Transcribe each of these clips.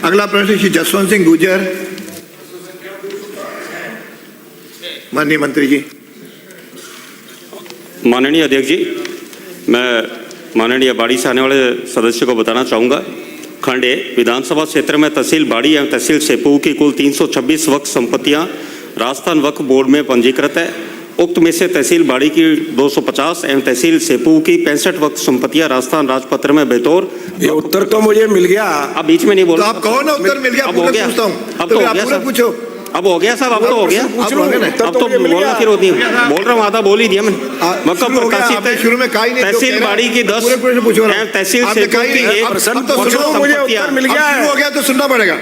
अगला प्रश्न श्री जसवंत सिंह गुर्जर। माननीय मंत्री जी। माननीय अध्यक्ष जी, मैं माननीय बाड़ी से आने वाले सदस्य को बताना चाहूँगा। खंड ए विधानसभा क्षेत्र में तहसील बाड़ी एवं तहसील सेपू की कुल 326 वक्फ संपत्तियां राजस्थान वक्फ बोर्ड में पंजीकृत है। उक्त में से तहसील बाड़ी की 250 एवं तहसील सेपू की 65 वक्फ संपत्तियां राजस्थान राजपत्र में बेतौर। ये उत्तर तो मुझे मिल गया। अब बीच में नहीं बोल, तो आप कहो ना उत्तर मिल गया। अब हो गया, अब तो हो गया, पूछो। अब हो गया साहब, अब तो हो गया, अब तो बोलना फिर होती है। बोल रहा हूँ, आधा बोल ही दिया मैंने। शुरू में कहा ही नहीं। तहसील बाड़ी की 10 तहसील सेपू की 1 मुझे उत्तर मिल गया हो गया तो सुनना पड़ेगा।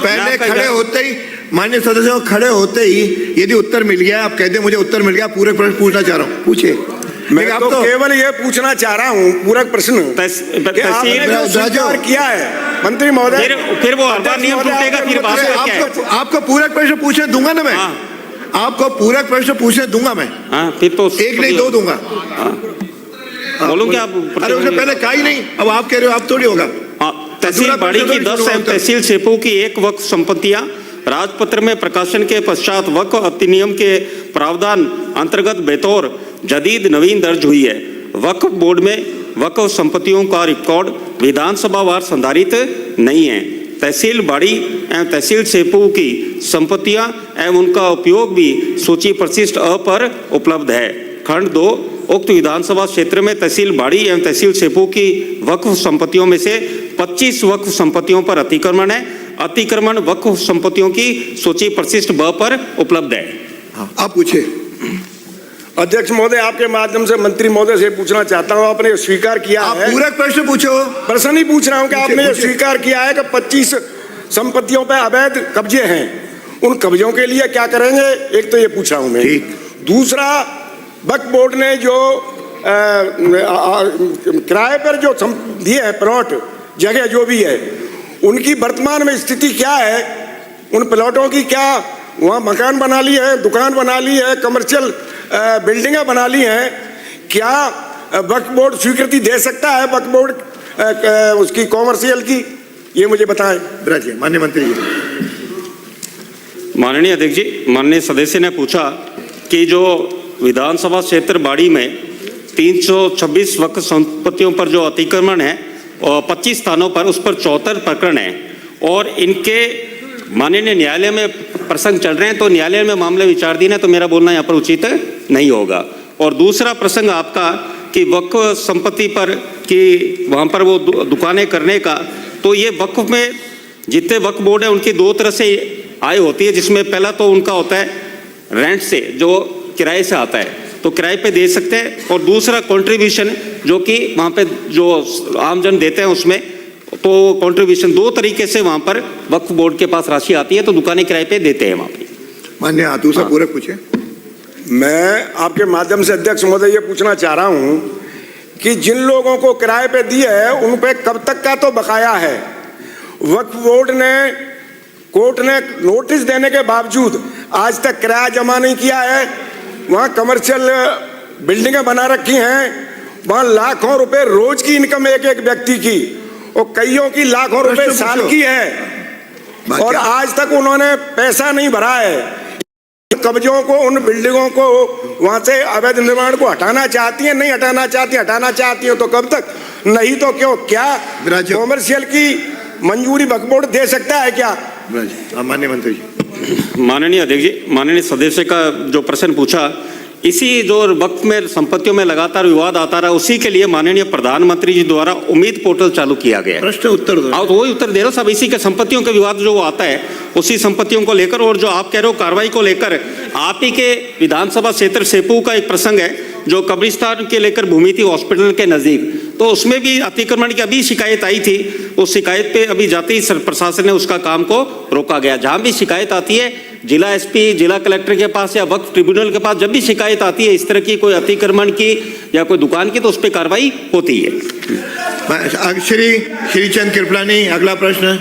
पहले खड़े होते ही माननीय सदस्यों खड़े होते ही यदि उत्तर मिल गया, आप कहते मुझे उत्तर मिल गया, पूरे प्रश्न पूछना चाह रहा हूँ, पूछिए। मैं तो केवल ये पूछना चाह रहा हूँ पूरा प्रश्न किया है मंत्री महोदय। फिर वो हर बार नियम टूटेगा, फिर आपको पूरा प्रश्न पूछने दूंगा ना मैं। आपको पूरा प्रश्न पूछने दूंगा मैं। फिर तो एक नहीं दो दूंगा। बोलूं क्या? अरे उसने पहले कहा ही नहीं, अब आप कह रहे हो आप थोड़ी होगा। तहसील बाड़ी की 10 एवं तहसील सेपू की 1 वक्फ संपत्तियां राजपत्र में प्रकाशन के पश्चात वक्फ अधिनियम के प्रावधान अंतर्गत बेतौर जदीद नवीन दर्ज हुई है। वक्फ बोर्ड में वक्फ संपत्तियों का रिकॉर्ड विधानसभावार संधारित नहीं है। तहसील बाड़ी एवं तहसील सेपू की संपत्तियां एवं उनका उपयोग भी सूची प्रशिष्ट अ पर उपलब्ध है। खंड 2 उक्त विधानसभा क्षेत्र में तहसील बाड़ी एवं तहसील सेपू की वक्फ संपत्तियों में से 25 वक्फ संपत्तियों पर अतिक्रमण है। अतिक्रमण वक्फ संपत्तियों की सूची प्रशिष्ट ब पर उपलब्ध है। आप पूछिए। अध्यक्ष महोदय, आपके माध्यम से मंत्री महोदय से पूछना चाहता हूं, आपने स्वीकार किया है। पूरा प्रश्न पूछो। प्रश्न ही पूछ रहा हूं कि आपने ये स्वीकार किया है कि 25 संपत्तियों पर अवैध कब्जे हैं। उन कब्जों के लिए क्या करेंगे? एक तो ये पूछ रहा हूं मैं। दूसरा, वक्फ बोर्ड ने जो किराए पर जो दिए है प्लॉट जगह जो भी है, उनकी वर्तमान में स्थिति क्या है? उन प्लॉटों की क्या वहाँ मकान बना ली है, दुकान बना ली है, कमर्शियल बिल्डिंगें बना ली हैं? क्या वक्फ बोर्ड स्वीकृति दे सकता है वक्फ बोर्ड उसकी कॉमर्शियल की? ये मुझे बताएं। माननीय मंत्री जी। माननीय अध्यक्ष जी, माननीय सदस्य ने पूछा कि जो विधानसभा क्षेत्र बाड़ी में 326 वक्फ संपत्तियों पर जो अतिक्रमण है और 25 स्थानों पर उस पर 74 प्रकरण है और इनके माननीय न्यायालय में प्रसंग चल रहे हैं, तो न्यायालय में मामले विचाराधीन है, तो मेरा बोलना यहाँ पर उचित नहीं होगा। और दूसरा प्रसंग आपका कि वक्फ संपत्ति पर कि वहाँ पर वो दुकानें करने का, तो ये वक्फ में जितने वक्फ बोर्ड है उनकी 2 तरह से आय होती है, जिसमें पहला तो उनका होता है रेंट से, जो किराए से आता है, तो किराए पे दे सकते हैं। और दूसरा कंट्रीब्यूशन, जो कि वहाँ पे जो आमजन देते हैं उसमें, तो कंट्रीब्यूशन 2 तरीके से वहाँ पर वक्फ बोर्ड के पास राशि आती है, तो दुकानें किराए पे देते हैं वहाँ पे। मान्य दूसरा पूरा पूछे। मैं आपके माध्यम से अध्यक्ष महोदय ये पूछना चाह रहा हूँ कि जिन लोगों को किराए पे दिए है उन पे कब तक का तो बकाया है? वक्फ बोर्ड ने कोर्ट ने नोटिस देने के बावजूद आज तक किराया जमा नहीं किया है। वहाँ कमर्शियल बिल्डिंगें बना रखी हैं, वहाँ लाखों रुपए रोज की इनकम एक एक व्यक्ति की और कईयों की लाखों रुपए साल की है और आज तक उन्होंने पैसा नहीं भरा है। कब्जों को, उन बिल्डिंगों को वहाँ से अवैध निर्माण को हटाना चाहती है, नहीं हटाना चाहती है तो कब तक? नहीं तो क्यों? क्या कॉमर्शियल की मंजूरी वक्फ बोर्ड दे सकता है क्या? माननीय मंत्री जी। माननीय अध्यक्ष जी, माननीय सदस्य का जो प्रश्न पूछा, इसी जो वक्त में संपत्तियों में लगातार विवाद आता रहा, उसी के लिए माननीय प्रधानमंत्री जी द्वारा उम्मीद पोर्टल चालू किया गया है। प्रश्न उत्तर दो। तो वही उत्तर दे रहा हूँ सब। इसी के संपत्तियों के विवाद जो आता है उसी संपत्तियों को लेकर, और जो आप कह रहे हो कार्रवाई को लेकर, आप ही के विधानसभा क्षेत्र सेपू का एक प्रसंग है जो कब्रिस्तान के लेकर भूमि थी हॉस्पिटल के नजदीक, तो उसमें भी अतिक्रमण की अभी शिकायत आई थी। उस शिकायत पे अभी जाते ही प्रशासन ने उसका काम को रोका गया। जहां भी शिकायत आती है जिला एसपी, जिला कलेक्टर के पास या वक्फ ट्रिब्यूनल के पास, जब भी शिकायत आती है इस तरह की कोई अतिक्रमण की या कोई दुकान की, तो उस पर कार्रवाई होती है। श्री चंद कृपलानी, अगला प्रश्न।